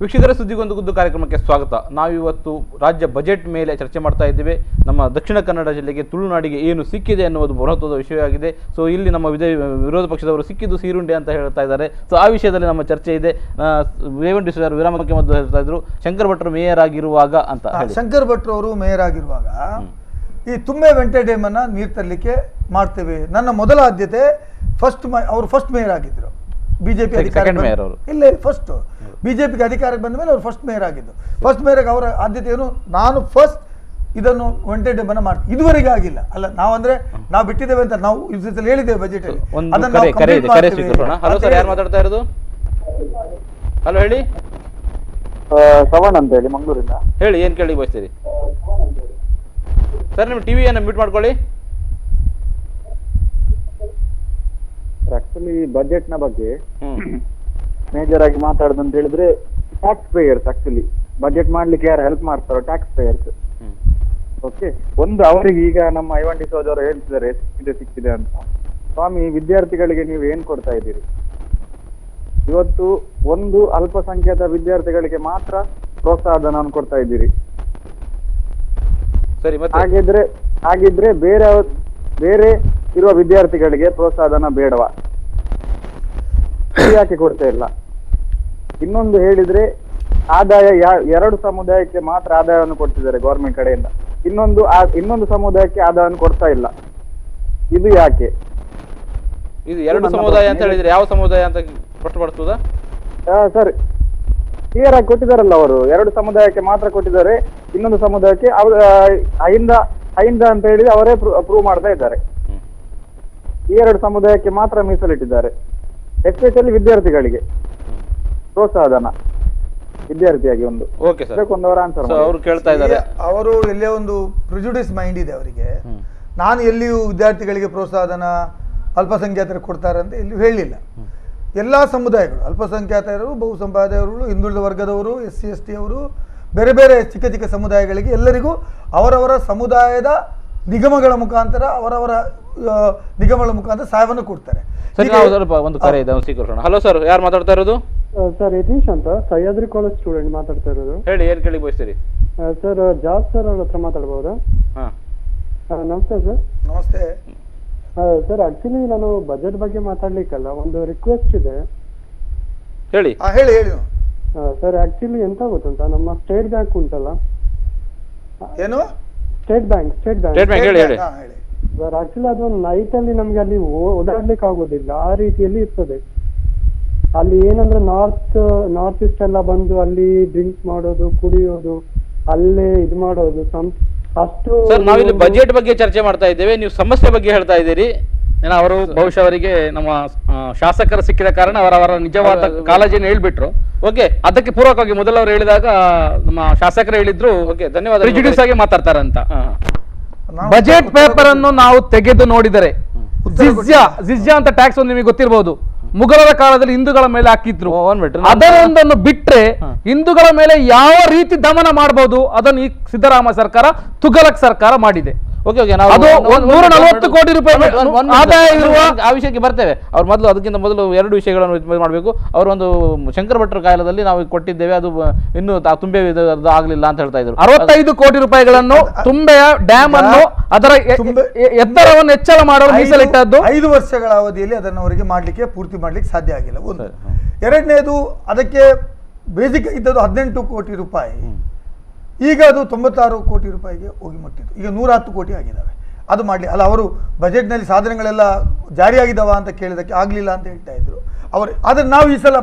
ವೀಕ್ಷಕರ ಸುದ್ದಿಗೊಂದು ಗುದ್ದು ಕಾರ್ಯಕ್ರಮಕ್ಕೆ ಸ್ವಾಗತ. ನಾವಿವತ್ತು ರಾಜ್ಯ ಬಜೆಟ್ ಮೇಲೆ ಚರ್ಚೆ ಮಾಡ್ತಾ ಇದ್ದೇವೆ. ನಮ್ಮ ದಕ್ಷಿಣ ಕನ್ನಡ ಜಿಲ್ಲೆಗೆ ತುಳುನಾಡಿಗೆ ಏನು ಸಿಕ್ಕಿದೆ ಅನ್ನೋದು ಮಹತ್ವದ ವಿಷಯವಾಗಿದೆ. ಸೊ ಇಲ್ಲಿ ನಮ್ಮ ವಿರೋಧ ಪಕ್ಷದವರು ಸಿಕ್ಕಿದ್ದು ಸೀರುಂಡೆ ಅಂತ ಹೇಳ್ತಾ ಇದ್ದಾರೆ. ಸೊ ಆ ವಿಷಯದಲ್ಲಿ ನಮ್ಮ ಚರ್ಚೆ ಇದೆ. ರೇವಂತ್ ಸರ್ ವಿರಾಮಕ್ಕೆ ಮೊದಲು ಹೇಳ್ತಾ ಇದ್ರು ಶಂಕರ್ ಭಟ್ರು ಮೇಯರ್ ಆಗಿರುವಾಗ ಅಂತ. ಶಂಕರ್ ಭಟ್ರು ಅವರು ಮೇಯರ್ ಆಗಿರುವಾಗ ಈ ತುಂಬೆ ವೆಂಟೆ ಡ್ಯಾಮ್ ಅನ್ನ ನೀರು ತರಲಿಕ್ಕೆ ಮಾಡ್ತೇವೆ. ನನ್ನ ಮೊದಲ ಆದ್ಯತೆ ಅವರು ಫಸ್ಟ್ ಮೇಯರ್ ಆಗಿದ್ರು. ಬಿಜೆಪಿ ಅಧಿಕಾರ ಇಲ್ಲ ಫಸ್ಟ್ ಬಿಜೆಪಿಗೆ ಅಧಿಕಾರಕ್ಕೆ ಬಂದ ಮೇಲೆ ಅವರು ಫಸ್ಟ್ ಮೇಯರ್ ಆಗಿದ್ದು. ಫಸ್ಟ್ ಮೇಯರ್ಗೆ ಅವರ ಆದ್ಯತೆ ಏನು, ನಾನು ಫಸ್ಟ್ ಇದನ್ನು ವೆಂಟೆ ಡ್ಯಾಮ್ ಅನ್ನ ಮಾಡ್ತೀವಿ. ಇದುವರೆಗೆ ಆಗಿಲ್ಲ ಅಲ್ಲ, ನಾವಂದ್ರೆ ನಾವು ಬಿಟ್ಟಿದ್ದೇವೆ ಅಂತ ನಾವು ಹೇಳಿದ್ದೇವೆ ಬಜೆಟ್ ಅಲ್ಲಿ. ಯಾರು ಮಾತಾಡ್ತಾ ಇರೋದು? ಹಲೋ ಹೇಳಿ. ಶ್ರವಣ್ ಅಂತ ಹೇಳಿ ಮಂಗಳೂರಿಂದ. ಹೇಳಿ, ಏನ್ ಕೇಳಿ ಬಯಸ್ತೀರಿ ಸರ್? ನಿಮ್ಮ ಟಿವಿಯನ್ನು ಮ್ಯೂಟ್ ಮಾಡ್ಕೊಳ್ಳಿ. ಆಕ್ಚುಲಿ ಬಜೆಟ್ ನ ಬಗ್ಗೆ ಮೇಜರ್ ಆಗಿ ಮಾತಾಡೋದು ಅಂತ ಹೇಳಿದ್ರೆ ಟ್ಯಾಕ್ಸ್ ಪೇಯರ್ಸ್. ಆಕ್ಚುಲಿ ಬಜೆಟ್ ಮಾಡ್ಲಿಕ್ಕೆ ಯಾರು ಹೆಲ್ಪ್ ಮಾಡ್ತಾರೋ ಟ್ಯಾಕ್ಸ್ ಪೇಯರ್ಸ್. ಓಕೆ, ಒಂದು ಅವರಿಗೆ ಈಗ ನಮ್ಮ ಐವನ್ ಡಿಸೋಜ್ ಅವರು ಹೇಳ್ತಿದ್ದಾರೆ ಸಿಕ್ಕಿದೆ ಅಂತ. ಸ್ವಾಮಿ, ವಿದ್ಯಾರ್ಥಿಗಳಿಗೆ ನೀವು ಏನ್ ಕೊಡ್ತಾ ಇದ್ದೀರಿ? ಇವತ್ತು ಒಂದು ಅಲ್ಪಸಂಖ್ಯಾತ ವಿದ್ಯಾರ್ಥಿಗಳಿಗೆ ಮಾತ್ರ ಪ್ರೋತ್ಸಾಹಧನವನ್ನು ಕೊಡ್ತಾ ಇದ್ದೀರಿ. ಹಾಗಿದ್ರೆ ಬೇರೆ ಇರುವ ವಿದ್ಯಾರ್ಥಿಗಳಿಗೆ ಪ್ರೋತ್ಸಾಹಧನ ಬೇಡವಾ? ಯಾಕೆ ಕೊಡ್ತಾ ಇಲ್ಲ? ಇನ್ನೊಂದು ಹೇಳಿದ್ರೆ ಆದಾಯ ಎರಡು ಸಮುದಾಯಕ್ಕೆ ಮಾತ್ರ ಆದಾಯವನ್ನು ಕೊಡ್ತಿದ್ದಾರೆ ಗೌರ್ಮೆಂಟ್ ಕಡೆಯಿಂದ, ಇನ್ನೊಂದು ಸಮುದಾಯಕ್ಕೆ ಆದಾಯವನ್ನು ಕೊಡ್ತಾ ಇಲ್ಲ. ಇದು ಯಾಕೆ? ಇದು ಎರಡು ಸಮುದಾಯ ಅಂತ ಹೇಳಿದ್ರೆ ಯಾವ ಸಮುದಾಯ ಅಂತ ಸ್ಪಷ್ಟಪಡಿಸುವುದಾ ಸರ್? ಕ್ಲಿಯರ್ ಆಗಿ ಕೊಟ್ಟಿದ್ದಾರಲ್ಲ ಅವರು, ಎರಡು ಸಮುದಾಯಕ್ಕೆ ಮಾತ್ರ ಕೊಟ್ಟಿದ್ದಾರೆ, ಇನ್ನೊಂದು ಸಮುದಾಯಕ್ಕೆ ಅಹಿಂದ ಅಂತ ಹೇಳಿ ಅವರೇ ಪ್ರೂವ್ ಮಾಡ್ತಾ ಇದ್ದಾರೆ. ಈ ಎರಡು ಸಮುದಾಯಕ್ಕೆ ಮಾತ್ರ ಮೀಸಲಿಟ್ಟಿದ್ದಾರೆ. ಎಸ್ಪೆಷಲಿ ವಿದ್ಯಾರ್ಥಿಗಳಿಗೆ ಪ್ರೋತ್ಸಾಹಧನ ವಿದ್ಯಾರ್ಥಿಯಾಗಿ ಒಂದು ಅವರು ಕೇಳ್ತಾ ಇದ್ದಾರೆ. ಅವರು ಎಲ್ಲೇ ಒಂದು ಪ್ರಿಜುಡಿಸ್ ಮೈಂಡ್ ಇದೆ ಅವರಿಗೆ. ನಾನು ಎಲ್ಲಿಯೂ ವಿದ್ಯಾರ್ಥಿಗಳಿಗೆ ಪ್ರೋತ್ಸಾಹಧನ ಅಲ್ಪಸಂಖ್ಯಾತರಿಗೆ ಕೊಡ್ತಾರೆ ಅಂತ ಎಲ್ಲಿಯೂ ಹೇಳಲಿಲ್ಲ. ಎಲ್ಲ ಸಮುದಾಯಗಳು, ಅಲ್ಪಸಂಖ್ಯಾತರು, ಬಹುಸಂಖ್ಯಾತರು, ಹಿಂದುಳಿದ ವರ್ಗದವರು, SC ST ಅವರು, ಬೇರೆ ಬೇರೆ ಚಿಕ್ಕ ಚಿಕ್ಕ ಸಮುದಾಯಗಳಿಗೆ ಎಲ್ಲರಿಗೂ ಅವರವರ ಸಮುದಾಯದ ನಿಗಮಗಳ ಮುಖಾಂತರ ನಿಗಮಗಳ ಮುಖಾಂತರ ಸಹಾಯವನ್ನು ಕೊಡ್ತಾರೆ. ಒಂದು ಕರೆ ಇದೆ, ಸ್ವೀಕರಿಸೋಣ. ಹಲೋ ಸರ್, ಯಾರು ಮಾತಾಡ್ತಾ ಇರೋದು? ಸರ್ ಯತೀಶ್ ಅಂತ, ಸಹ್ಯಾದ್ರಿ ಕಾಲೇಜ್ ಸ್ಟೂಡೆಂಟ್ ಮಾತಾಡ್ತಾ ಇರೋದು. ಹೇಳಿ, ಏನ್ ಕೇಳಿ ಬಯಸ್ತೀರಿ ಸರ್? ಜಾಬ್ ಸರ್ ಅವ್ರ ಹತ್ರ ಮಾತಾಡ್ಬೋದಾ? ನಮಸ್ತೆ ಸರ್. ನಮಸ್ತೆ ಸರ್. ಆಕ್ಚುಲಿ ನಾನು ಬಜೆಟ್ ಬಗ್ಗೆ ಮಾತಾಡ್ಲಿಕ್ಕಲ್ಲ, ಒಂದು ರಿಕ್ವೆಸ್ಟ್ ಇದೆ. ಹೇಳಿ ಹೇಳಿ ಹೇಳಿ ಸರ್. ಆಕ್ಚುಲಿ ಎಂತ ಗೊತ್ತುಂಟ, ನಮ್ಮ ಸ್ಟೇಟ್ ಬ್ಯಾಂಕ್ ಉಂಟಲ್ಲ, ಏನು ಸ್ಟೇಟ್ ಬ್ಯಾಂಕ್ ಸರ್, ಆಕ್ಚುಲಿ ಅದು ನೈಟ್ ಅಲ್ಲಿ ನಮ್ಗೆ ಅಲ್ಲಿ ಓಡಾಡ್ಲಿಕ್ಕೆ ಆಗೋದಿಲ್ಲ, ಆ ರೀತಿಯಲ್ಲಿ ಇರ್ತದೆ. ಅಲ್ಲಿ ಏನಂದ್ರೆ ನಾರ್ತ್ ಈಸ್ಟ್ ಎಲ್ಲ ಬಂದು ಅಲ್ಲಿ ಡ್ರಿಂಕ್ಸ್ ಮಾಡೋದು, ಕುಡಿಯೋದು, ಅಲ್ಲೇ ಇದು ಮಾಡೋದು ಅಷ್ಟು. ಸರ್, ನಾವಿಲ್ಲಿ ಬಜೆಟ್ ಬಗ್ಗೆ ಚರ್ಚೆ ಮಾಡ್ತಾ ಇದ್ದೇವೆ, ನೀವು ಸಮಸ್ಯೆ ಬಗ್ಗೆ ಹೇಳ್ತಾ ಇದ್ದೀರಿ. ಅವರು ಬಹುಶಃ ಅವರಿಗೆ ನಮ್ಮ ಶಾಸಕರು ಸಿಕ್ಕಿದ ಕಾರಣ ಅವರವರ ನಿಜವಾದ ಕಾಳಜಿಯನ್ನು ಹೇಳ್ಬಿಟ್ರು. ಓಕೆ, ಅದಕ್ಕೆ ಪೂರ್ವಕವಾಗಿ ಮೊದಲು ಅವರು ಹೇಳಿದಾಗ ನಮ್ಮ ಶಾಸಕರು ಹೇಳಿದ್ರು ಧನ್ಯವಾದ, ಪ್ರಿಜುಡಿಸ್ ಆಗಿ ಮಾತಾಡ್ತಾರಂತ. ಬಜೆಟ್ ಪೇಪರ್ ಅನ್ನು ನಾವು ತೆಗೆದು ನೋಡಿದರೆ ಜಿಜ್ಯಾ ಅಂತ ಟ್ಯಾಕ್ಸ್ ಒಂದು ನಿಮಗೆ ಗೊತ್ತಿರಬಹುದು, ಮುಘಲರ ಕಾಲದಲ್ಲಿ ಹಿಂದೂಗಳ ಮೇಲೆ ಹಾಕಿದ್ರು. ಅದನ್ನೊಂದನ್ನು ಬಿಟ್ರೆ ಹಿಂದೂಗಳ ಮೇಲೆ ಯಾವ ರೀತಿ ದಮನ ಮಾಡಬಹುದು ಅದನ್ನು ಈ ಸಿದ್ದರಾಮಯ್ಯ ಸರ್ಕಾರ, ತುಘಲಕ್ ಸರ್ಕಾರ ಮಾಡಿದೆ. ಓಕೆ, 140 ಕೋಟಿ ರೂಪಾಯಿ ಆದಾಯ ಇರುವ ಆ ವಿಷಯಕ್ಕೆ ಬರ್ತೇವೆ. ಅವ್ರು ಮೊದಲು ಅದಕ್ಕಿಂತ ಮೊದಲು ಎರಡು ವಿಷಯಗಳನ್ನು ಮಾಡಬೇಕು. ಅವರೊಂದು ಶಂಕರ್ ಭಟ್ರ ಕಾಲದಲ್ಲಿ ನಾವು ಕೊಟ್ಟಿದ್ದೇವೆ, ಅದು ಇನ್ನು ತುಂಬೆ ಆಗ್ಲಿಲ್ಲ ಅಂತ ಹೇಳ್ತಾ ಇದ್ರು. 65 ಕೋಟಿ ರೂಪಾಯಿಗಳನ್ನು ತುಂಬೆಯ ಡ್ಯಾಮ್ ಅನ್ನು ಅದರ ಎತ್ತರವನ್ನು ಹೆಚ್ಚಳ ಮಾಡಲು ಮೀಸಲಿಟ್ಟದ್ದು. 5 ವರ್ಷಗಳ ಅವಧಿಯಲ್ಲಿ ಅದನ್ನು ಅವರಿಗೆ ಪೂರ್ತಿ ಮಾಡ್ಲಿಕ್ಕೆ ಸಾಧ್ಯ ಆಗಿಲ್ಲ. ಒಂದು. ಎರಡನೇದು, ಅದಕ್ಕೆ ಬೇಸಿಕ್ ಇದ್ದದ್ದು 18 ಕೋಟಿ ರೂಪಾಯಿ, ಈಗ ಅದು 96 ಕೋಟಿ ರೂಪಾಯಿಗೆ ಹೋಗಿ ಮುಟ್ಟಿದ್ದು. ಈಗ 110 ಕೋಟಿ ಆಗಿದ್ದಾವೆ. ಅದು ಮಾಡಲಿ ಅಲ್ಲ, ಅವರು ಬಜೆಟ್ನಲ್ಲಿ ಸಾಧನೆಗಳೆಲ್ಲ ಜಾರಿಯಾಗಿದ್ದಾವ ಅಂತ ಕೇಳಿದಕ್ಕೆ ಆಗಲಿಲ್ಲ ಅಂತ ಹೇಳ್ತಾ ಇದ್ರು ಅವರು. ಆದರೆ ನಾವು ಈ ಸಲ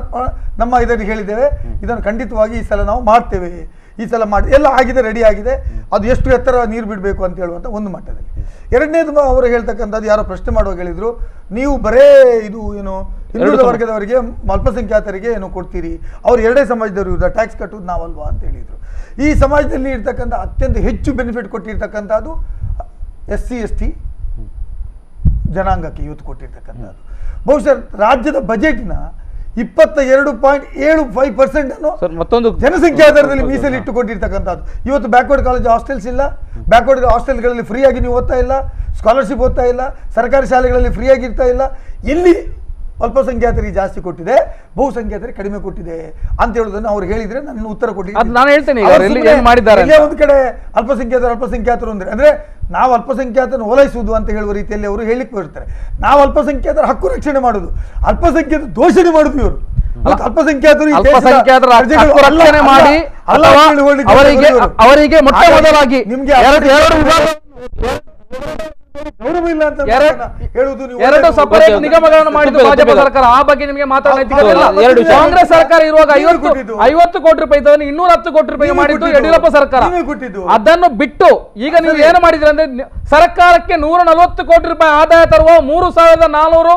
ನಮ್ಮ ಇದರಲ್ಲಿ ಹೇಳಿದ್ದೇವೆ, ಇದನ್ನು ಖಂಡಿತವಾಗಿ ಈ ಸಲ ನಾವು ಮಾಡ್ತೇವೆ, ಈ ಸಲ ಮಾಡಿ ಎಲ್ಲ ಆಗಿದೆ, ರೆಡಿ ಆಗಿದೆ. ಅದು ಎಷ್ಟು ಎತ್ತರ ನೀರು ಬಿಡಬೇಕು ಅಂತ ಹೇಳುವಂಥ ಒಂದು ಮಟ್ಟದಲ್ಲಿ. ಎರಡನೇದು ಅವರು ಹೇಳ್ತಕ್ಕಂಥದ್ದು, ಯಾರೋ ಪ್ರಶ್ನೆ ಮಾಡುವಾಗ ಹೇಳಿದರು, ನೀವು ಬರೇ ಇದು ಏನು ಹಿಂದುಳಿದ ವರ್ಗದವರಿಗೆ, ಅಲ್ಪಸಂಖ್ಯಾತರಿಗೆ ಏನು ಕೊಡ್ತೀರಿ, ಅವ್ರು ಎರಡೇ ಸಮಾಜದವರು ವಿರುದ್ಧ ಟ್ಯಾಕ್ಸ್ ಕಟ್ಟುವುದು ನಾವಲ್ವಾ ಅಂತ ಹೇಳಿದರು. ಈ ಸಮಾಜದಲ್ಲಿ ಇರ್ತಕ್ಕಂಥ ಅತ್ಯಂತ ಹೆಚ್ಚು ಬೆನಿಫಿಟ್ ಕೊಟ್ಟಿರ್ತಕ್ಕಂಥದ್ದು SC ST ಜನಾಂಗಕ್ಕೆ ಇವತ್ತು ಕೊಟ್ಟಿರ್ತಕ್ಕಂಥದ್ದು. ಬಹುಶಃ ರಾಜ್ಯದ ಬಜೆಟ್ನ 22.75% ಅನ್ನು ಮತ್ತೊಂದು ಜನಸಂಖ್ಯಾಧಾರದಲ್ಲಿ ಮೀಸಲಿಟ್ಟುಕೊಂಡಿರ್ತಕ್ಕಂಥದ್ದು. ಇವತ್ತು ಬ್ಯಾಕ್ವರ್ಡ್ ಕಾಲೇಜ್ ಹಾಸ್ಟೆಲ್ಸ್ ಇಲ್ಲ, ಬ್ಯಾಕ್ವರ್ಡ್ ಹಾಸ್ಟೆಲ್ಗಳಲ್ಲಿ ಫ್ರೀಯಾಗಿ ನೀವು ಓದ್ತಾ ಇಲ್ಲ, ಸ್ಕಾಲರ್ಶಿಪ್ ಓದ್ತಾ ಇಲ್ಲ, ಸರ್ಕಾರಿ ಶಾಲೆಗಳಲ್ಲಿ ಫ್ರೀಯಾಗಿ ಇರ್ತಾ ಇಲ್ಲ. ಎಲ್ಲಿ ಅಲ್ಪಸಂಖ್ಯಾತರಿಗೆ ಜಾಸ್ತಿ ಕೊಟ್ಟಿದೆ, ಬಹುಸಂಖ್ಯಾತರಿಗೆ ಕಡಿಮೆ ಕೊಟ್ಟಿದೆ ಅಂತ ಹೇಳುವುದನ್ನು ಅವ್ರು ಹೇಳಿದ್ರೆ ನನ್ನ ಉತ್ತರ ಕೊಟ್ಟಿದ್ದೀನಿ. ಅದು ನಾನು ಹೇಳ್ತೇನೆ ಈಗ ಅವ್ರು ಎಲ್ಲಿ ಏನ್ ಮಾಡಿದ್ದಾರೆ ಅಂತ. ಇಲ್ಲೇ ಒಂದು ಕಡೆ ಅಲ್ಪಸಂಖ್ಯಾತರು ಅಂದ್ರೆ ನಾವು ಅಲ್ಪಸಂಖ್ಯಾತರನ್ನು ಓಲೈಸುವುದು ಅಂತ ಹೇಳುವ ರೀತಿಯಲ್ಲಿ ಅವರು ಹೇಳಿಕ್ಕೆ ಬರ್ತಾರೆ. ನಾವು ಅಲ್ಪಸಂಖ್ಯಾತರ ಹಕ್ಕು ರಕ್ಷಣೆ ಮಾಡುದು, ಅಲ್ಪಸಂಖ್ಯಾತ ದೋಷಣೆ ಮಾಡುದು ಇವರು. ಅಲ್ಪಸಂಖ್ಯಾತರು ಅಲ್ಪಸಂಖ್ಯಾತರ ಹಕ್ಕು ರಕ್ಷಣೆ ಮಾಡಿ ಅವರಿಗೆ ಮೊಟ್ಟ ಮೊದಲಾಗಿ ನಿಮ್ಗೆ ಎರಡು ವಿಭಾಗ ಗೌರವ ಇಲ್ಲ ಅಂತ ಹೇಳುವುದು ನೀವು. ಎರಡು ಸಪರೇಟ್ ನಿಗಮಗಳನ್ನು ಮಾಡಿದ್ದು ಭಾಜಪ ಸರ್ಕಾರ. ಆ ಬಗ್ಗೆ ನಿಮಗೆ ಮಾತಾಡೋ ನೈತಿಕತೆ ಇಲ್ಲ. ಕಾಂಗ್ರೆಸ್ ಸರ್ಕಾರ ಇರುವಾಗ 50 ಕೋಟಿ ರೂಪಾಯಿ ಇದ್ದವನು 210 ಕೋಟಿ ರೂಪಾಯಿ ಮಾಡಿದ್ದು ಯಡಿಯೂರಪ್ಪ ಸರ್ಕಾರ. ಅದನ್ನು ಬಿಟ್ಟು ಈಗ ನೀವು ಏನು ಮಾಡಿದ್ರಿ ಅಂದ್ರೆ ಸರ್ಕಾರಕ್ಕೆ 140 ಕೋಟಿ ರೂಪಾಯಿ ಆದಾಯ ತರುವ 3400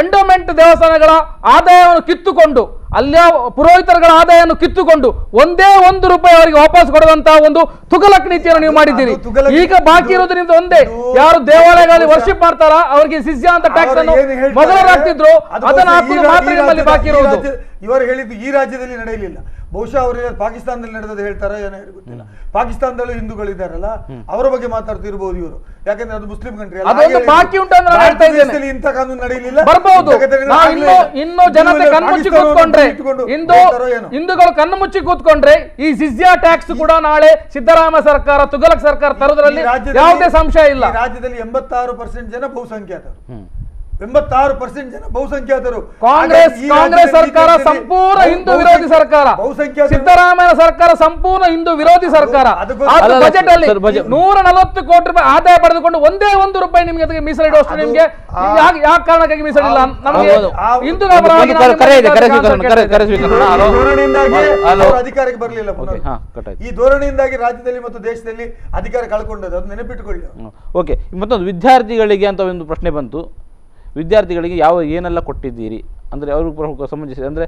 ಎಂಡೋಮೆಂಟ್ ದೇವಸ್ಥಾನಗಳ ಆದಾಯವನ್ನು ಕಿತ್ತುಕೊಂಡು, ಅಲ್ಲಿಯ ಪುರೋಹಿತರುಗಳ ಆದಾಯವನ್ನು ಕಿತ್ತುಕೊಂಡು ಒಂದೇ 1 ರೂಪಾಯಿ ಅವರಿಗೆ ವಾಪಸ್ ಕೊಡುವಂತಹ ಒಂದು ತುಗಲಕ್ ನೀತಿಯನ್ನು ನೀವು ಮಾಡಿದ್ದೀರಿ. ಈಗ ಬಾಕಿ ಇರೋದು ನಿಮ್ದು ಒಂದೇ, ಯಾರು ದೇವಾಲಯಗಳಲ್ಲಿ ವರ್ಷಿಪ್ ಮಾಡ್ತಾರ ಅವರಿಗೆ ಸಿಜ್ಜಾ ಅಂತ ಟ್ಯಾಕ್ಸ್ ಅನ್ನು ಮೊದಲು ಹಾಕ್ತಿದ್ರು, ಅದನ್ನು ಹಾಕುವುದು ಮಾತ್ರ ನಿಮ್ಮಲ್ಲಿ ಬಾಕಿ ಇರುವುದು. ಇವರು ಹೇಳಿದ್ದು ಈ ರಾಜ್ಯದಲ್ಲಿ ನಡೆಯಲಿಲ್ಲ, ಬಹುಶಃ ಅವರು ಪಾಕಿಸ್ತಾನದಲ್ಲಿ ನಡೆದದ್ದು ಹೇಳ್ತಾರ ಏನೋ ಗೊತ್ತಿಲ್ಲ. ಪಾಕಿಸ್ತಾನದಲ್ಲೂ ಹಿಂದೂಗಳಿದ್ದಾರಲ್ಲ ಅವರ ಬಗ್ಗೆ ಮಾತಾಡ್ತಿರ್ಬೋದು ಇವರು, ಯಾಕಂದ್ರೆ ಅದು ಮುಸ್ಲಿಂ ಕಂಟ್ರಿ. ಅದೊಂದು ಬಾಕಿ ಉಂಟು ಅಂತ ನಾನು ಹೇಳ್ತಾ ಇದ್ದೇನೆ. ಇಂಥ ಕಾನೂನು ನಡೆಯಲಿಲ್ಲ, ಬರಬಹುದು. ಇನ್ನು ಜನತೆ ಕಣ್ಮುಚ್ಚಿ ಕೂತ್ಕೊಂಡ್ರೆ, ಹಿಂದೂಗಳು ಕಣ್ಣು ಮುಚ್ಚಿ ಕೂತ್ಕೊಂಡ್ರೆ ಈ ಜಿಜ್ಯಾ ಟ್ಯಾಕ್ಸ್ ಕೂಡ ನಾಳೆ ಸಿದ್ದರಾಮಯ್ಯ ಸರ್ಕಾರ ತುಗಲಕ್ ಸರ್ಕಾರ ತರುವುದರಲ್ಲಿ ಯಾವುದೇ ಸಂಶಯ ಇಲ್ಲ. ರಾಜ್ಯದಲ್ಲಿ 86% ಜನ ಬಹುಸಂಖ್ಯಾತರು, 86% ಜನ ಬಹುಸಂಖ್ಯಾತರು. ಕಾಂಗ್ರೆಸ್ ಸರ್ಕಾರ ಸಂಪೂರ್ಣ ಹಿಂದೂ ವಿರೋಧಿ ಸರ್ಕಾರ, ಸಿದ್ದರಾಮಯ್ಯ ಸರ್ಕಾರ ಸಂಪೂರ್ಣ ಹಿಂದೂ ವಿರೋಧಿ ಸರ್ಕಾರ. ಬಜೆಟ್ ಅಲ್ಲಿ 140 ಕೋಟಿ ರೂಪಾಯಿ ಆದಾಯ ಪಡೆದುಕೊಂಡು ಒಂದೇ 1 ರೂಪಾಯಿ ನಿಮ್ಗೆ ಅದಕ್ಕೆ ಮೀಸಲಿಡುವಷ್ಟು ನಿಮ್ಗೆ ಯಾವ ಕಾರಣಕ್ಕಾಗಿ ಮೀಸಲಿಲ್ಲ? ನಮಗೆ ಹಿಂದೂಗಳ ಅಧಿಕಾರಕ್ಕೆ ಬರಲಿಲ್ಲ. ಈ ಧೋರಣೆಯಿಂದಾಗಿ ರಾಜ್ಯದಲ್ಲಿ ಮತ್ತು ದೇಶದಲ್ಲಿ ಅಧಿಕಾರ ಕಳ್ಕೊಂಡದ್ದು, ಅದು ನೆನಪಿಟ್ಟುಕೊಳ್ಳಿ. ಓಕೆ, ಮತ್ತೊಂದು ವಿದ್ಯಾರ್ಥಿಗಳಿಗೆ ಅಂತ ಒಂದು ಪ್ರಶ್ನೆ ಬಂತು. ವಿದ್ಯಾರ್ಥಿಗಳಿಗೆ ಏನೆಲ್ಲ ಕೊಟ್ಟಿದ್ದೀರಿ ಅಂದರೆ ಅವರು ಸಂಬಂಧಿಸಿದ ಅಂದರೆ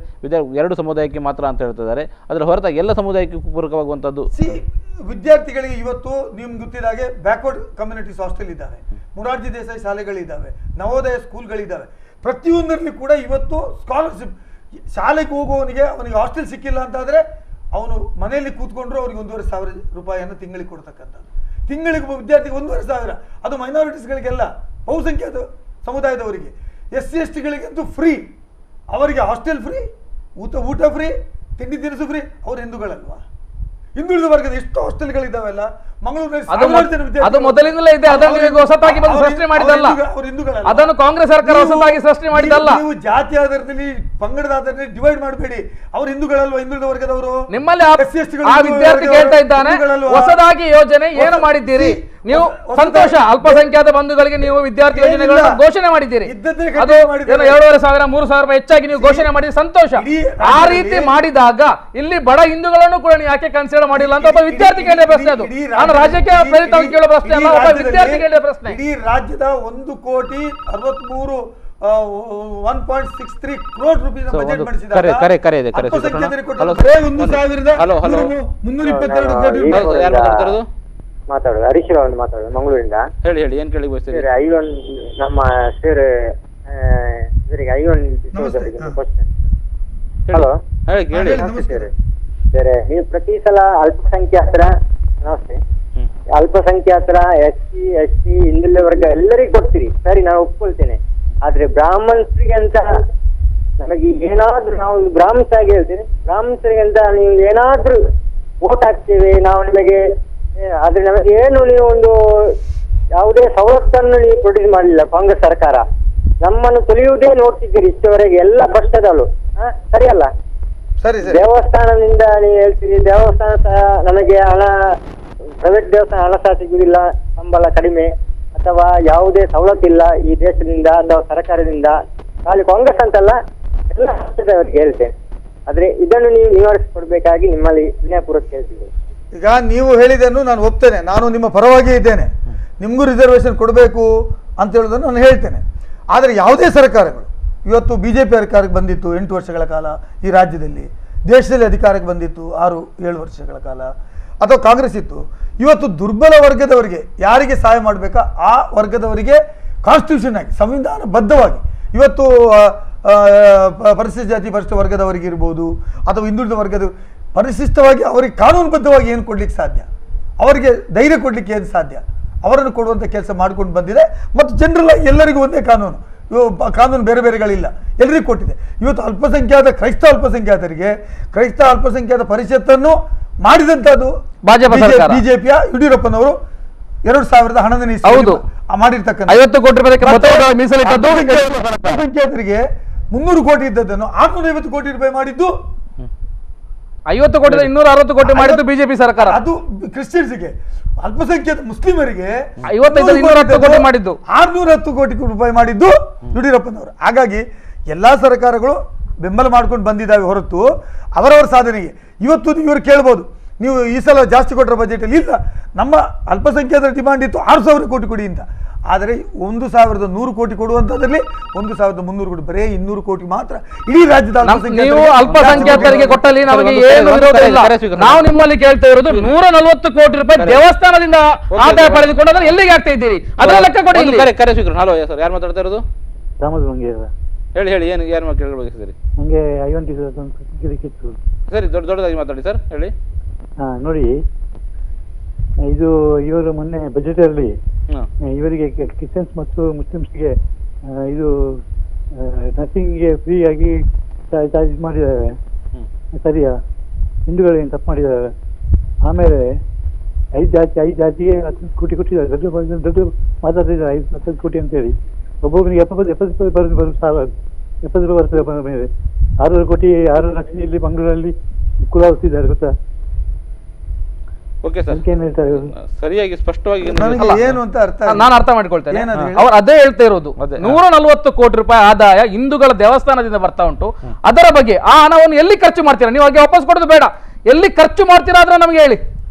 ಎರಡು ಸಮುದಾಯಕ್ಕೆ ಮಾತ್ರ ಅಂತ ಹೇಳ್ತಿದ್ದಾರೆ, ಅದರ ಹೊರತಾಗಿ ಎಲ್ಲ ಸಮುದಾಯಕ್ಕೆ ಪೂರಕವಾಗುವಂಥದ್ದು. ವಿದ್ಯಾರ್ಥಿಗಳಿಗೆ ಇವತ್ತು ನಿಮ್ಗೆ ಗೊತ್ತಿದ್ದಾಗೆ ಬ್ಯಾಕ್ವರ್ಡ್ ಕಮ್ಯುನಿಟೀಸ್ ಹಾಸ್ಟೆಲ್ ಇದ್ದಾವೆ, ಮೊರಾರ್ಜಿ ದೇಸಾಯಿ ಶಾಲೆಗಳಿದ್ದಾವೆ, ನವೋದಯ ಸ್ಕೂಲ್ಗಳಿದ್ದಾವೆ. ಪ್ರತಿಯೊಂದರಲ್ಲಿ ಕೂಡ ಇವತ್ತು ಸ್ಕಾಲರ್ಶಿಪ್. ಶಾಲೆಗೆ ಹೋಗುವವನಿಗೆ ಅವನಿಗೆ ಹಾಸ್ಟೆಲ್ ಸಿಕ್ಕಿಲ್ಲ ಅಂತಾದರೆ ಅವನು ಮನೆಯಲ್ಲಿ ಕೂತ್ಕೊಂಡ್ರು ಅವ್ರಿಗೆ 1,500 ರೂಪಾಯಿಯನ್ನು ತಿಂಗಳಿಗೆ ಕೊಡ್ತಕ್ಕಂಥದ್ದು. ತಿಂಗಳಿಗೆ ವಿದ್ಯಾರ್ಥಿಗೆ 1,500, ಅದು ಮೈನಾರಿಟೀಸ್ಗಳಿಗೆಲ್ಲ, ಬಹುಸಂಖ್ಯಾತ ಸಮುದಾಯದವರಿಗೆ. SC STಗಳಿಗಂತೂ ಫ್ರೀ, ಅವರಿಗೆ ಹಾಸ್ಟೆಲ್ ಫ್ರೀ, ಊಟ ಫ್ರೀ, ತಿಂಡಿ ತಿನಿಸು ಫ್ರೀ. ಅವ್ರು ಹಿಂದೂಗಳಲ್ವಾ? ಹಿಂದುಳಿದ ವರ್ಗದ ಎಷ್ಟು ಹಾಸ್ಟೆಲ್ಗಳಿದ್ದಾವೆಲ್ಲ ಮಂಗಳೂರಿನಲ್ಲಿ. ಅದು ಮೊದಲಿಂದಲೇ ಇದೆ, ಅದನ್ನು ಹೊಸತಾಗಿ ಬಂದು ಸೃಷ್ಟಿ ಮಾಡಿದಲ್ಲ, ಅದನ್ನು ಕಾಂಗ್ರೆಸ್ ಸರ್ಕಾರ ಹೊಸತಾಗಿ ಸೃಷ್ಟಿ ಮಾಡಿದಲ್ಲ. ನೀವು ಜಾತಿ ಆಧಾರದಲ್ಲಿ, ಪಂಗಡದ ಆಧಾರದಲ್ಲಿ ಡಿವೈಡ್ ಮಾಡಬೇಡಿ. ಅವ್ರು ಹಿಂದೂಗಳಲ್ವಾ? ಹಿಂದುಳಿದ ವರ್ಗದವರು. ನಿಮ್ಮಲ್ಲಿ ಆ ವಿದ್ಯಾರ್ಥಿ ಕೇಳ್ತಾ ಇದ್ದಾನೆ, ಹೊಸದಾಗಿ ಯೋಜನೆ ಏನು ಮಾಡಿದ್ದೀರಿ ನೀವು? ಸಂತೋಷ, ಅಲ್ಪಸಂಖ್ಯಾತ ಬಂಧುಗಳಿಗೆ ನೀವು ವಿದ್ಯಾರ್ಥಿ ಯೋಜನೆಗಳನ್ನು ಘೋಷಣೆ ಮಾಡಿದ್ದೀರಿ. ಅದು 2,500 3,000 ರೂಪಾಯಿ ಹೆಚ್ಚಾಗಿ ನೀವು ಘೋಷಣೆ ಮಾಡಿದ್ರೆ ಸಂತೋಷ. ಆ ರೀತಿ ಮಾಡಿದಾಗ ಇಲ್ಲಿ ಬಡ ಹಿಂದೂಗಳನ್ನು ಕೂಡ ನೀವು ಯಾಕೆ ಕನ್ಸಿಡರ್ ಮಾಡಿಲ್ಲ ಅಂತ ಒಬ್ಬ ವಿದ್ಯಾರ್ಥಿ ಕೇಳಿದ ಪ್ರಶ್ನೆ. ಅದು ನಾನು ರಾಜ್ಯಕ್ಕೆ ಪ್ರೇರಿತವಾಗಿ ಕೇಳೋ ಪ್ರಶ್ನೆ ಅಲ್ಲ, ಒಬ್ಬ ವಿದ್ಯಾರ್ಥಿ ಕೇಳಿದ ಪ್ರಶ್ನೆ. ಇಡೀ ರಾಜ್ಯದ 1,63 1.63 crore rupees ಬಜೆಟ್ ಮಾಡಿಸಿದ್ದಾರೆ. ಮಾತಾಡೋದು ಹರೀಶ್ ರಾವ್ ಮಾತಾಡೋದು ಮಂಗಳೂರಿಂದ. ಹೇಳಿ ಏನ್ ಕೇಳಿ ಬಯಸ್ತೀರಿ? ನಮ್ಮ ಸರ್ ಇವರಿಗೆ ಕ್ವಶನ್. ಹಲೋ, ಸರ್ ನೀವು ಪ್ರತಿ ಸಲ ಅಲ್ಪಸಂಖ್ಯಾತರ, ನಮಸ್ತೆ, ಅಲ್ಪಸಂಖ್ಯಾತರ SC ST ಹಿಂದುಳಿದ ವರ್ಗ ಎಲ್ಲರಿಗೂ ಕೊಡ್ತೀರಿ, ಸರಿ, ನಾನು ಒಪ್ಕೊಳ್ತೇನೆ. ಆದ್ರೆ ಬ್ರಾಹ್ಮಣರಿಗೆ ಅಂತ ನಮಗೆ ಏನಾದ್ರೂ, ನಾವು ಬ್ರಾಹ್ಮಣ್ಸ್ ಆಗಿ ಹೇಳ್ತೇನೆ, ಬ್ರಾಹ್ಮಣರಿಗೆ ಅಂತ ನೀವು ಏನಾದ್ರೂ ವೋಟ್ ಹಾಕ್ತೇವೆ ನಾವು ನಿಮಗೆ, ಆದ್ರೆ ನಮಗೆ ಏನು ನೀವು ಒಂದು ಯಾವುದೇ ಸವಲತ್ತನ್ನು ನೀವು ಪ್ರೊಡ್ಯೂಸ್ ಮಾಡಲಿಲ್ಲ ಕಾಂಗ್ರೆಸ್ ಸರ್ಕಾರ. ನಮ್ಮನ್ನು ತುಳಿಯುವುದೇ ನೋಡ್ತಿದ್ದೀರಿ ಇಷ್ಟವರೆಗೆ, ಎಲ್ಲ ಭ್ರಷ್ಟದಳು. ಸರಿಯಲ್ಲ? ದೇವಸ್ಥಾನದಿಂದ ನೀವು ಹೇಳ್ತೀರಿ, ದೇವಸ್ಥಾನ ಸಹ ನಮಗೆ ಹಣ, ಪ್ರೈವೇಟ್ ದೇವಸ್ಥಾನ ಹಣ ಸಹ ಸಿಗುವುದಿಲ್ಲ, ಸಂಬಳ ಕಡಿಮೆ, ಅಥವಾ ಯಾವುದೇ ಸವಲತ್ತಿಲ್ಲ ಈ ದೇಶದಿಂದ ಅಥವಾ ಸರ್ಕಾರದಿಂದ. ಖಾಲಿ ಕಾಂಗ್ರೆಸ್ ಅಂತಲ್ಲ, ಎಲ್ಲ ಭ್ರಷ್ಟದವರಿಗೆ ಹೇಳ್ತೇನೆ. ಆದ್ರೆ ಇದನ್ನು ನೀವು ನಿವಾರಿಸಿಕೊಡ್ಬೇಕಾಗಿ ನಿಮ್ಮಲ್ಲಿ ವಿನಯಪೂರ್ವಕ ಕೇಳ್ತೀನಿ. ಈಗ ನೀವು ಹೇಳಿದ್ದನ್ನು ನಾನು ಒಪ್ತೇನೆ, ನಾನು ನಿಮ್ಮ ಪರವಾಗಿ ಇದ್ದೇನೆ, ನಿಮಗೂ ರಿಸರ್ವೇಷನ್ ಕೊಡಬೇಕು ಅಂತ ಹೇಳೋದನ್ನು ನಾನು ಹೇಳ್ತೇನೆ. ಆದರೆ ಯಾವುದೇ ಸರ್ಕಾರಗಳು, ಇವತ್ತು BJP ಅಧಿಕಾರಕ್ಕೆ ಬಂದಿತ್ತು 8 ವರ್ಷಗಳ ಕಾಲ ಈ ರಾಜ್ಯದಲ್ಲಿ, ದೇಶದಲ್ಲಿ ಅಧಿಕಾರಕ್ಕೆ ಬಂದಿತ್ತು 6-7 ವರ್ಷಗಳ ಕಾಲ, ಅಥವಾ ಕಾಂಗ್ರೆಸ್ ಇತ್ತು. ಇವತ್ತು ದುರ್ಬಲ ವರ್ಗದವರಿಗೆ ಯಾರಿಗೆ ಸಹಾಯ ಮಾಡಬೇಕಾ ಆ ವರ್ಗದವರಿಗೆ ಕಾನ್ಸ್ಟಿಟ್ಯೂಷನ್ ಆಗಿ ಸಂವಿಧಾನಬದ್ಧವಾಗಿ ಇವತ್ತು ಪರಿಶಿಷ್ಟ ಜಾತಿ ಪರಿಶಿಷ್ಟ ವರ್ಗದವರಿಗೆ ಇರ್ಬೋದು ಅಥವಾ ಹಿಂದುಳಿದ ವರ್ಗದ ಪರಿಶಿಷ್ಟವಾಗಿ ಅವರಿಗೆ ಕಾನೂನುಬದ್ಧವಾಗಿ ಏನು ಕೊಡ್ಲಿಕ್ಕೆ ಸಾಧ್ಯ, ಅವರಿಗೆ ಧೈರ್ಯ ಕೊಡ್ಲಿಕ್ಕೆ ಏನು ಸಾಧ್ಯ, ಅವರನ್ನು ಕೊಡುವಂಥ ಕೆಲಸ ಮಾಡ್ಕೊಂಡು ಬಂದಿದೆ. ಮತ್ತು ಜನರಲ್ ಎಲ್ಲರಿಗೂ ಒಂದೇ ಕಾನೂನು, ಕಾನೂನು ಬೇರೆ ಬೇರೆಗಳಿಲ್ಲ, ಎಲ್ರಿಗೂ ಕೊಟ್ಟಿದೆ. ಇವತ್ತು ಅಲ್ಪಸಂಖ್ಯಾತ ಕ್ರೈಸ್ತ ಅಲ್ಪಸಂಖ್ಯಾತ ಪರಿಷತ್ತನ್ನು ಮಾಡಿದಂಥದ್ದು ಭಾಜಪ ಸರ್ಕಾರ. ಬಿಜೆಪಿಯ ಯಡಿಯೂರಪ್ಪನವರು 2000 ಹಣದ ಹೌದು. ಮಾಡಿರ್ತಕ್ಕಂಥ 50 ಕೋಟಿ ರೂಪಾಯಿ ಮೀಸಲಿಟ್ಟದ್ದು. ಅಲ್ಪಸಂಖ್ಯಾತರಿಗೆ 300 ಕೋಟಿ ಇದ್ದದ್ದನ್ನು 650 ಕೋಟಿ ರೂಪಾಯಿ ಮಾಡಿದ್ದು 50 ಕೋಟಿ 260 ಕೋಟಿ ಮಾಡಿದ್ದು ಬಿಜೆಪಿ ಸರ್ಕಾರ. ಅದು ಕ್ರಿಶ್ಚಿಯನ್ಸ್ಗೆ. ಅಲ್ಪಸಂಖ್ಯಾತ ಮುಸ್ಲಿಮರಿಗೆ 55 210 ಕೋಟಿ ಮಾಡಿದ್ದು 610 ಕೋಟಿ ರೂಪಾಯಿ ಮಾಡಿದ್ದು ಯಡಿಯೂರಪ್ಪನವರು. ಹಾಗಾಗಿ ಎಲ್ಲಾ ಸರ್ಕಾರಗಳು ಬೆಂಬಲ ಮಾಡ್ಕೊಂಡು ಬಂದಿದ್ದಾವೆ ಹೊರತು ಅವರವರ ಸಾಧನೆಗೆ. ಇವತ್ತು ಇವರು ಕೇಳ್ಬೋದು, ನೀವು ಈ ಸಲ ಜಾಸ್ತಿ ಕೊಟ್ಟರೆ ಬಜೆಟಲ್ಲಿ ಇಲ್ಲ, ನಮ್ಮ ಅಲ್ಪಸಂಖ್ಯಾತರ ಡಿಮಾಂಡ್ ಇತ್ತು 6000 ಕೋಟಿ ಕೊಡಿ ಅಂತ. ಆದರೆ 1100 ಕೋಟಿ ಕೊಡುವಂಥದ್ರಲ್ಲಿ 1300 ಕೋಟಿ, ಬರೇ 200 ಕೋಟಿ ಮಾತ್ರ ಇಡೀ ರಾಜ್ಯದ ನೀವು ಅಲ್ಪಸಂಖ್ಯಾತರಿಗೆ ಕೊಟ್ಟಲ್ಲಿ ನಮಗೆ ಏನು ವಿರೋಧ ಇಲ್ಲ. ನಾವು ನಿಮ್ಮಲ್ಲಿ ಕೇಳ್ತಾ ಇರೋದು 140 ಕೋಟಿ ರೂಪಾಯಿ ದೇವಸ್ಥಾನದಿಂದ ಆದಾಯ ಪಡೆದುಕೊಂಡು ಅದನ್ನು ಎಲ್ಲಿಗೆ ಆಗ್ತಾ ಇದ್ದೀರಿ, ಅದರ ಲೆಕ್ಕ ಕೊಡಿ. ಕರೆ ಸ್ವೀಕರಣ. ಹಲೋ ಸರ್, ಯಾರು ಮಾತಾಡ್ತಾ ಇರೋದು? ಹೇಳಿ ಏನು ಯಾರು ಕೇಳಬೇಕು ಸರಿ? ನನಗೆ ಐವಂತಿ ಕಿತ್ತು ಸರಿ, ದೊಡ್ಡದಾಗಿ ಮಾತಾಡಿ ಸರ್, ಹೇಳಿ. ನೋಡಿ, ಇದು ಇವರು ಮೊನ್ನೆ ಬಜೆಟ್ ಅಲ್ಲಿ ಇವರಿಗೆ ಕ್ರಿಶ್ಚಿಯನ್ಸ್ ಮತ್ತು ಮುಸ್ಲಿಮ್ಸ್ಗೆ ಇದು ನರ್ಸಿಂಗ್ಗೆ ಫ್ರೀ ಆಗಿ ಚಾರ್ಜ್ ಮಾಡಿದ್ದಾರೆ, ಸರಿಯಾ? ಹಿಂದೂಗಳಿಗೆ ತಪ್ಪು ಮಾಡಿದ್ದಾರೆ. ಆಮೇಲೆ 5 ಜಾತಿಗೆ 10 ಕೋಟಿ ಕೊಟ್ಟಿದ್ದಾರೆ, ದೊಡ್ಡ ಮಾತಾಡ್ತಿದ್ದಾರೆ 50 ಕೋಟಿ ಅಂತೇಳಿ. ಒಬ್ಬೊಬ್ಬನಿಗೆ 70 ಬರೋದು ಸಾವಿರ 70 ರೂಪಾಯಿ ಬರ್ತದೆ ಬಂದ ಮೇಲೆ 600 ಕೋಟಿ 6 ಲಕ್ಷ ಇಲ್ಲಿ ಮಂಗಳೂರಲ್ಲಿ ಕುಲಾಯಿಸಿದ್ದಾರೆ, ಗೊತ್ತಾ? ಓಕೆ ಸರ್, ಸರಿಯಾಗಿ ಸ್ಪಷ್ಟವಾಗಿ ಏನು ಅಂತ ನಾನು ಅರ್ಥ ಮಾಡ್ಕೊಳ್ತೇನೆ. ಅವ್ರು ಅದೇ ಹೇಳ್ತಾ ಇರೋದು, 140 ಕೋಟಿ ರೂಪಾಯಿ ಆದಾಯ ಹಿಂದೂಗಳ ದೇವಸ್ಥಾನದಿಂದ ಬರ್ತಾ ಉಂಟು. ಅದರ ಬಗ್ಗೆ ಆ ಹಣವನ್ನು ಎಲ್ಲಿ ಖರ್ಚು ಮಾಡ್ತೀರಾ? ನೀವು ಹಾಗೆ ವಾಪಸ್ ಕೊಡೋದು ಬೇಡ, ಎಲ್ಲಿ ಖರ್ಚು ಮಾಡ್ತೀರಾ ಆದ್ರೆ ನಮಗೆ ಹೇಳಿ.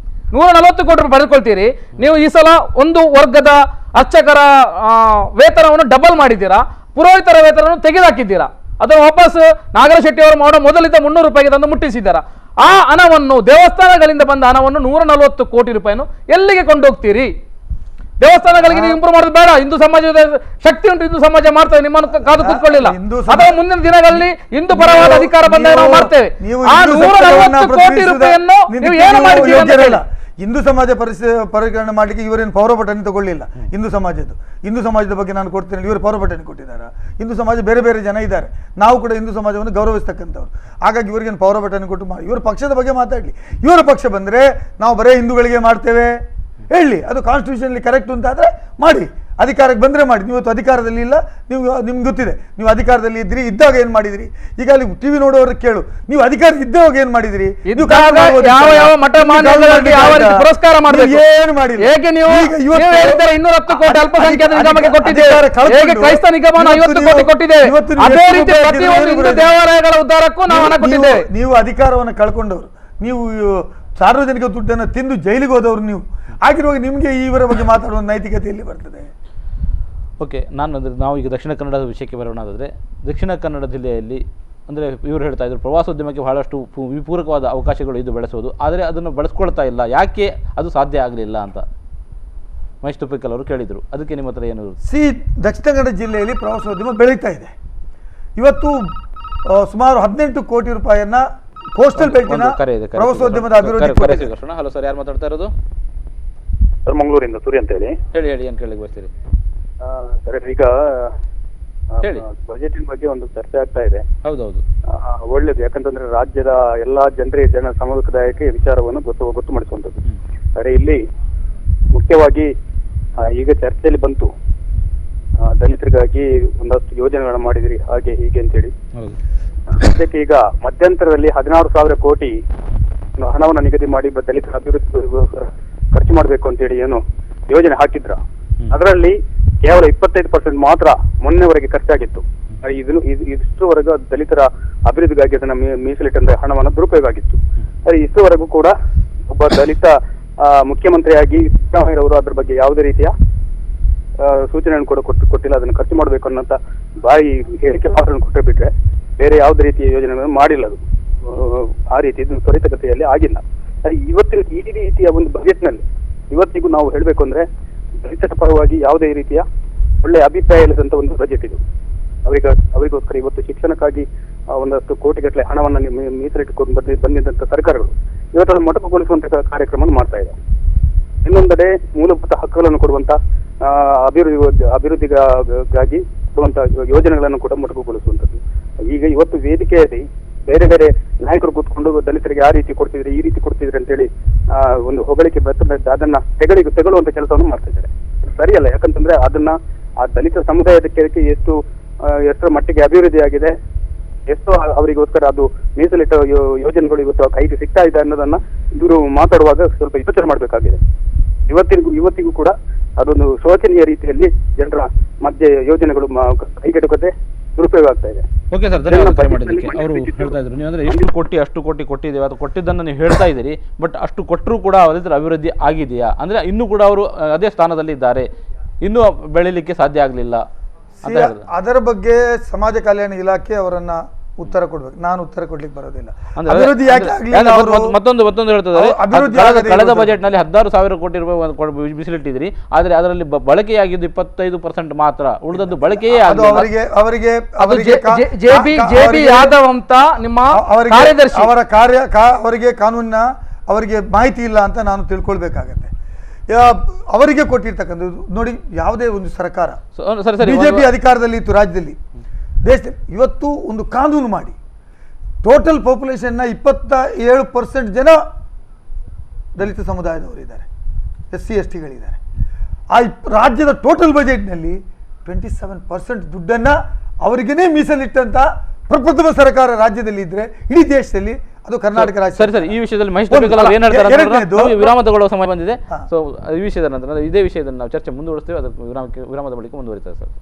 140 ಕೋಟಿ ರೂಪಾಯಿ ಪಡೆದುಕೊಳ್ತೀರಿ. ನೀವು ಈ ಸಲ ಒಂದು ವರ್ಗದ ಅರ್ಚಕರ ವೇತನವನ್ನು ಡಬಲ್ ಮಾಡಿದ್ದೀರಾ, ಪುರೋಹಿತರ ವೇತನವನ್ನು ತೆಗೆದುಹಾಕಿದ್ದೀರಾ. ಅದನ್ನು ವಾಪಸ್ ನಾಗರ ಶೆಟ್ಟಿ ಅವರು ಮಾಡೋ ಮೊದಲಿದ್ದ 300 ರೂಪಾಯಿಗೆ ತಂದು ಮುಟ್ಟಿಸಿದ್ದಾರಾ. ಆ ಹಣವನ್ನು, ದೇವಸ್ಥಾನಗಳಿಂದ ಬಂದ ಹಣವನ್ನು 140 ಕೋಟಿ ರೂಪಾಯಿಯನ್ನು ಎಲ್ಲಿಗೆ ಕೊಂಡೋಗ್ತೀರಿ? ದೇವಸ್ಥಾನಗಳಿಗೆ ನೀವು ಇಂಪ್ರೂವ್ ಮಾಡೋದು ಬೇಡ. ಹಿಂದೂ ಸಮಾಜದ ಶಕ್ತಿ ಉಂಟು, ಹಿಂದೂ ಸಮಾಜ ಮಾಡ್ತೇವೆ, ನಿಮ್ಮನ್ನು ಕಾದು ಕೂತ್ಕೊಳ್ಳಿಲ್ಲ. ಅಥವಾ ಮುಂದಿನ ದಿನಗಳಲ್ಲಿ ಹಿಂದೂ ಪರವಾದ ಅಧಿಕಾರ ಬಂದಾಗ ನಾವು ಮಾಡ್ತೇವೆ. ಆ 140 ಕೋಟಿ ರೂಪಾಯಿಯನ್ನು ನೀವು ಏನು ಮಾಡಿದ್ದೀರಿ? ಹಿಂದೂ ಸಮಾಜ ಪರಿಗಣನೆ ಮಾಡಲಿಕ್ಕೆ ಇವರೇನು ಪೌರಪಟ್ಟಣೆ ತಗೊಳ್ಳಿಲ್ಲ. ಹಿಂದೂ ಸಮಾಜದ ಬಗ್ಗೆ ನಾನು ಕೊಡ್ತೇನೆ, ಇವರು ಪೌರಪಟ್ಟಣೆ ಕೊಟ್ಟಿದ್ದಾರೆ. ಹಿಂದೂ ಸಮಾಜ ಬೇರೆ ಬೇರೆ ಜನ ಇದ್ದಾರೆ, ನಾವು ಕೂಡ ಹಿಂದೂ ಸಮಾಜವನ್ನು ಗೌರವಿಸ್ತಕ್ಕಂಥವ್ರು. ಹಾಗಾಗಿ ಇವರಿಗೇನು ಪೌರಪಟ್ಟಣೆ ಕೊಟ್ಟು ಮಾಡಿ, ಇವರ ಪಕ್ಷದ ಬಗ್ಗೆ ಮಾತಾಡಲಿ. ಇವರ ಪಕ್ಷ ಬಂದರೆ ನಾವು ಬರೀ ಹಿಂದೂಗಳಿಗೆ ಮಾಡ್ತೇವೆ ಹೇಳಿ, ಅದು ಕಾನ್ಸ್ಟಿಟ್ಯೂಷನ್ಲಿ ಕರೆಕ್ಟ್ ಅಂತ ಆದರೆ ಮಾಡಿ, ಅಧಿಕಾರಕ್ಕೆ ಬಂದರೆ ಮಾಡಿ. ನೀವು ಇವತ್ತು ಅಧಿಕಾರದಲ್ಲಿ ಇಲ್ಲ, ನಿಮ್ಗೆ ಗೊತ್ತಿದೆ ನೀವು ಅಧಿಕಾರದಲ್ಲಿ ಇದ್ರಿ, ಇದ್ದಾಗ ಏನು ಮಾಡಿದಿರಿ? ಈಗ ಅಲ್ಲಿ ಟಿವಿ ನೋಡೋರು ಕೇಳು, ನೀವು ಅಧಿಕಾರ ಇದ್ದಾಗ ಏನು ಮಾಡಿದಿರಿ? ಪುರಸ್ಕಾರ ಮಾಡಬೇಕು, ಏನು ಮಾಡಿಲ್ಲ. ಹೇಗೆ ನೀವು 210 ಕೋಟಿ ಅಲ್ಪಸಂಖ್ಯಾತ ನಿಗಮಕ್ಕೆ ಕೊಟ್ಟಿದ್ದೇವೆ, ಹೇಗೆ ಕ್ರೈಸ್ತ ನಿಗಮವನ್ನು 50 ಕೋಟಿ ಕೊಟ್ಟಿದ್ದೇವೆ, ಅದೇ ರೀತಿ ಪ್ರತಿಯೊಂದು ಹಿಂದೂ ದೇವಾಲಯಗಳ ಉದ್ಧಾರಕ್ಕೂ ನಾವು ಹಣ ಕೊಟ್ಟಿದ್ದೇವೆ. ನೀವು ಅಧಿಕಾರವನ್ನು ಕಳ್ಕೊಂಡವರು, ನೀವು ಸಾರ್ವಜನಿಕ ದುಡ್ಡನ್ನು ತಿಂದು ಜೈಲಿಗೆ ಹೋದವರು ನೀವು ಆಗಿರುವಾಗ ನಿಮಗೆ ಇವರ ಬಗ್ಗೆ ಮಾತಾಡುವ ನೈತಿಕತೆಯಲ್ಲಿ ಬರ್ತದೆ. ಓಕೆ, ನಾವು ಈಗ ದಕ್ಷಿಣ ಕನ್ನಡದ ವಿಷಯಕ್ಕೆ ಬರೋಣಾದರೆ, ದಕ್ಷಿಣ ಕನ್ನಡ ಜಿಲ್ಲೆಯಲ್ಲಿ ಅಂದರೆ ಇವರು ಹೇಳ್ತಾ ಇದ್ರು ಪ್ರವಾಸೋದ್ಯಮಕ್ಕೆ ಬಹಳಷ್ಟು ಪೂರಕವಾದ ಅವಕಾಶಗಳು ಇದು ಬೆಳೆಸೋದು, ಆದರೆ ಅದನ್ನು ಬಳಸ್ಕೊಳ್ತಾ ಇಲ್ಲ, ಯಾಕೆ ಅದು ಸಾಧ್ಯ ಆಗಲಿಲ್ಲ ಅಂತ ಮಹೇಶ್ ತುಪ್ಪಿಕಲ್ ಅವರು ಕೇಳಿದರು. ಅದಕ್ಕೆ ನಿಮ್ಮ ಹತ್ರ ಏನು? ದಕ್ಷಿಣ ಕನ್ನಡ ಜಿಲ್ಲೆಯಲ್ಲಿ ಪ್ರವಾಸೋದ್ಯಮ ಬೆಳೀತಾ ಇದೆ. ಇವತ್ತು ಸುಮಾರು 18 ಕೋಟಿ ರೂಪಾಯಿಯನ್ನ ಕೋಸ್ಟಲ್ ಬೆಲ್ಟಿನ ಪ್ರವಾಸೋದ್ಯಮದ ಅಭಿವೃದ್ಧಿ. ಹಲೋ ಸರ್, ಯಾರು ಮಾತಾಡ್ತಾ ಇರೋದು? ಸರ್, ಮಂಗಳೂರಿಂದ ಸೂರ್ಯ ಅಂತ ಹೇಳಿ. ಹೇಳಿ ಏನು ಕೇಳಲಿಕ್ಕೆ ಬರ್ತೀರಿ? ಸರ್, ಈಗ ಬಜೆಟಿನ ಬಗ್ಗೆ ಒಂದು ಚರ್ಚೆ ಆಗ್ತಾ ಇದೆ. ಹೌದೌದು, ಒಳ್ಳೇದು. ಯಾಕಂತಂದ್ರೆ ರಾಜ್ಯದ ಎಲ್ಲಾ ಜನ ಸಮುದಾಯಕ್ಕೆ ವಿಚಾರವನ್ನು ಗೊತ್ತು ಮಾಡಿಸುವಂಥದ್ದು. ಸರಿ, ಇಲ್ಲಿ ಮುಖ್ಯವಾಗಿ ಈಗ ಚರ್ಚೆಯಲ್ಲಿ ಬಂತು, ದಲಿತರಿಗಾಗಿ ಒಂದಷ್ಟು ಯೋಜನೆಗಳನ್ನು ಮಾಡಿದಿರಿ ಹಾಗೆ ಹೀಗೆ ಅಂತೇಳಿ. ಅದಕ್ಕೆ ಈಗ ಮಧ್ಯಂತರದಲ್ಲಿ 16,000 ಕೋಟಿ ಹಣವನ್ನು ನಿಗದಿ ಮಾಡಿ ದಲಿತರ ಅಭಿವೃದ್ಧಿ ಖರ್ಚು ಮಾಡಬೇಕು ಅಂತೇಳಿ ಏನು ಯೋಜನೆ ಹಾಕಿದ್ರ, ಅದರಲ್ಲಿ ಕೇವಲ 25% ಮಾತ್ರ ಮೊನ್ನೆವರೆಗೆ ಖರ್ಚಾಗಿತ್ತು. ಇಷ್ಟುವರೆಗೂ ದಲಿತರ ಅಭಿವೃದ್ಧಿಗಾಗಿ ಅದನ್ನ ಮೀಸಲಿಟ್ಟಂತ ಹಣವನ್ನು ದುರುಪಯೋಗ ಆಗಿತ್ತು. ಇಷ್ಟುವರೆಗೂ ಕೂಡ ಒಬ್ಬ ದಲಿತ ಮುಖ್ಯಮಂತ್ರಿಯಾಗಿ ಸಿದ್ದರಾಮಯ್ಯ ಅವರು ಅದ್ರ ಬಗ್ಗೆ ಯಾವುದೇ ರೀತಿಯ ಸೂಚನೆಯನ್ನು ಕೂಡ ಕೊಟ್ಟಿಲ್ಲ. ಅದನ್ನು ಖರ್ಚು ಮಾಡಬೇಕು ಅನ್ನೋಂತ ಬಾಯಿ ಹೇಳಿಕೆ ಮಾತ್ರ ಕೊಟ್ಟರೆ ಬಿಟ್ರೆ ಬೇರೆ ಯಾವುದೇ ರೀತಿಯ ಯೋಜನೆಗಳನ್ನು ಮಾಡಿಲ್ಲ. ಅದು ಆ ರೀತಿ ತ್ವರಿತಗತಿಯಲ್ಲಿ ಆಗಿಲ್ಲ. ಇವತ್ತಿನ ಈ ರೀತಿಯ ಒಂದು ಬಜೆಟ್ ನಲ್ಲಿ ಇವತ್ತಿಗೂ ನಾವು ಹೇಳಬೇಕು ಅಂದ್ರೆ ದಲಿತರ ಪರವಾಗಿ ಯಾವುದೇ ರೀತಿಯ ಒಳ್ಳೆಯ ಅಭಿಪ್ರಾಯ ಇಲ್ಲದಂತ ಒಂದು ಬಜೆಟ್ ಇದು. ಅವರಿಗೋಸ್ಕರ ಇವತ್ತು ಶಿಕ್ಷಣಕ್ಕಾಗಿ ಒಂದಷ್ಟು ಕೋಟಿಗಟ್ಟಲೆ ಹಣವನ್ನು ಮೀಸಲಿಟ್ಟುಕೊಂಡು ಬಂದಿದ್ದಂತ ಸರ್ಕಾರಗಳು ಇವತ್ತು ಅದನ್ನು ಮೊಟಕುಗೊಳಿಸುವಂತಹ ಕಾರ್ಯಕ್ರಮವನ್ನು ಮಾಡ್ತಾ ಇದೆ. ಇನ್ನೊಂದೆಡೆ ಮೂಲಭೂತ ಹಕ್ಕುಗಳನ್ನು ಕೊಡುವಂತ ಅಭಿವೃದ್ಧಿಗಾಗಿ ಕೊಡುವಂತಹ ಯೋಜನೆಗಳನ್ನು ಕೂಡ ಮೊಟಕುಗೊಳಿಸುವಂಥದ್ದು. ಈಗ ಇವತ್ತು ವೇದಿಕೆಯಲ್ಲಿ ಬೇರೆ ಬೇರೆ ನಾಯಕರು ಕೂತ್ಕೊಂಡು ದಲಿತರಿಗೆ ಆ ರೀತಿ ಕೊಡ್ತಿದ್ರೆ ಈ ರೀತಿ ಕೊಡ್ತಿದ್ರೆ ಅಂತೇಳಿ ಒಂದು ಹೊಗಳಿಕೆ ಅದನ್ನ ತೆಗಳುವಂತ ಕೆಲಸವನ್ನು ಮಾಡ್ತಾ ಇದ್ದಾರೆ. ಸರಿಯಲ್ಲ, ಯಾಕಂತಂದ್ರೆ ಅದನ್ನ ಆ ದಲಿತ ಸಮುದಾಯದಕ್ಕೆ ಎಷ್ಟರ ಮಟ್ಟಿಗೆ ಅಭಿವೃದ್ಧಿ ಆಗಿದೆ, ಎಷ್ಟೋ ಅವರಿಗೋಸ್ಕರ ಅದು ಮೀಸಲಿಟ್ಟ ಯೋಜನೆಗಳು ಇವತ್ತು ಕೈಗೆ ಸಿಗ್ತಾ ಇದೆ ಅನ್ನೋದನ್ನ ಇವರು ಮಾತಾಡುವಾಗ ಸ್ವಲ್ಪ ಯೋಚನೆ ಮಾಡಬೇಕಾಗಿದೆ. ಇವತ್ತಿಗೂ ಕೂಡ ಅದೊಂದು ಶೋಚನೀಯ ರೀತಿಯಲ್ಲಿ ಜನರ ಮಧ್ಯೆ ಯೋಜನೆಗಳು ಕೈಗೆಟುಕತೆ ದುರುಪಯೋಗ ಆಗ್ತಾ ಇದೆ. ಓಕೆ ಸರ್, ಧನ್ಯವಾದ ಕರೆ ಮಾಡಿದ್ದಕ್ಕೆ. ಅವರು ಹೇಳ್ತಾ ಇದ್ರು ನೀವು ಅಂದ್ರೆ ಅಷ್ಟು ಕೋಟಿ ಕೊಟ್ಟಿದ್ದೇವೆ, ಅದು ಕೊಟ್ಟಿದ್ದನ್ನು ನೀವು ಹೇಳ್ತಾ ಇದ್ದೀರಿ, ಬಟ್ ಅಷ್ಟು ಕೊಟ್ಟರೂ ಕೂಡ ಅದರ ಅಭಿವೃದ್ಧಿ ಆಗಿದೆಯಾ ಅಂದ್ರೆ ಇನ್ನೂ ಕೂಡ ಅವರು ಅದೇ ಸ್ಥಾನದಲ್ಲಿ ಇದ್ದಾರೆ, ಇನ್ನೂ ಬೆಳಿಲಿಕ್ಕೆ ಸಾಧ್ಯ ಆಗಲಿಲ್ಲ ಅಂತ ಹೇಳಿದ್ರು. ಅದರ ಬಗ್ಗೆ ಸಮಾಜ ಕಲ್ಯಾಣ ಇಲಾಖೆ ಅವರನ್ನ ಉತ್ತರ ಕೊಡ್ಬೇಕು, ನಾನು ಉತ್ತರ ಕೊಡ್ಲಿಕ್ಕೆ ಬರೋದಿಲ್ಲ. ಅಂದ್ರೆ ಅಭಿವೃದ್ಧಿ ಯಾಕೆ ಆಗ್ಲಿಲ್ಲ ಅವರು? ಮತ್ತೊಂದು ಹೇಳ್ತಾರೆ, ಕಳೆದ ಬಜೆಟ್ ನಲ್ಲಿ 16,000 ಕೋಟಿ ರೂಪಾಯಿ ಮೀಸಲಿಟ್ಟಿದ್ರಿ, ಆದ್ರೆ ಅದರಲ್ಲಿ ಬಳಕೆಯಾಗಿದ್ದು 25% ಮಾತ್ರ, ಉಳಿದದ್ದು ಬಳಕೆಯೇ ಅವರಿಗೆ ಜೆಬಿ ಯಾದವ್ ಅಂತ ನಿಮ್ಮ ಕಾರ್ಯದರ್ಶಿ ಅವರಿಗೆ ಕಾನೂನಿನ ಅವರಿಗೆ ಮಾಹಿತಿ ಇಲ್ಲ ಅಂತ ನಾನು ತಿಳ್ಕೊಳ್ಬೇಕಾಗತ್ತೆ. ಅವರಿಗೆ ಕೊಟ್ಟಿರ್ತಕ್ಕಂಥದ್ದು ನೋಡಿ, ಯಾವುದೇ ಒಂದು ಸರ್ಕಾರ ಬಿಜೆಪಿ ಅಧಿಕಾರದಲ್ಲಿ ಇತ್ತು ರಾಜ್ಯದಲ್ಲಿ, ದೇಶದಲ್ಲಿ, ಇವತ್ತು ಒಂದು ಕಾನೂನು ಮಾಡಿ ಟೋಟಲ್ ಪಾಪ್ಯುಲೇಷನ್ನ 27% ಜನ ದಲಿತ ಸಮುದಾಯದವರಿದ್ದಾರೆ, SC STಗಳಿದ್ದಾರೆ. ಆ ರಾಜ್ಯದ ಟೋಟಲ್ ಬಜೆಟ್ನಲ್ಲಿ 27% ದುಡ್ಡನ್ನು ಅವರಿಗೇ ಮೀಸಲಿಟ್ಟಂತ ಪ್ರಪ್ರಥಮ ಸರ್ಕಾರ ರಾಜ್ಯದಲ್ಲಿ ಇದ್ರೆ ಇಡೀ ದೇಶದಲ್ಲಿ ಅದು ಕರ್ನಾಟಕ ರಾಜ್ಯ. ಸರಿ, ಈ ವಿಷಯದಲ್ಲಿ ಮಹೇಶ್ ಏನ್ ಹೇಳ್ತಾರೆ, ವಿರಾಮ ತಗೊಳ್ಳುವ ಸಮಯ ಬಂದಿದೆ. ಸೊ ಈ ವಿಷಯದ ನಂತರ ಇದೇ ವಿಷಯದಲ್ಲಿ ನಾವು ಚರ್ಚೆ ಮುಂದುವರಿಸ್ತೇವೆ, ಅದಕ್ಕೆ ವಿರಾಮದ ಬಳಿಕ ಮುಂದುವರಿತೇವೆ ಸರ್.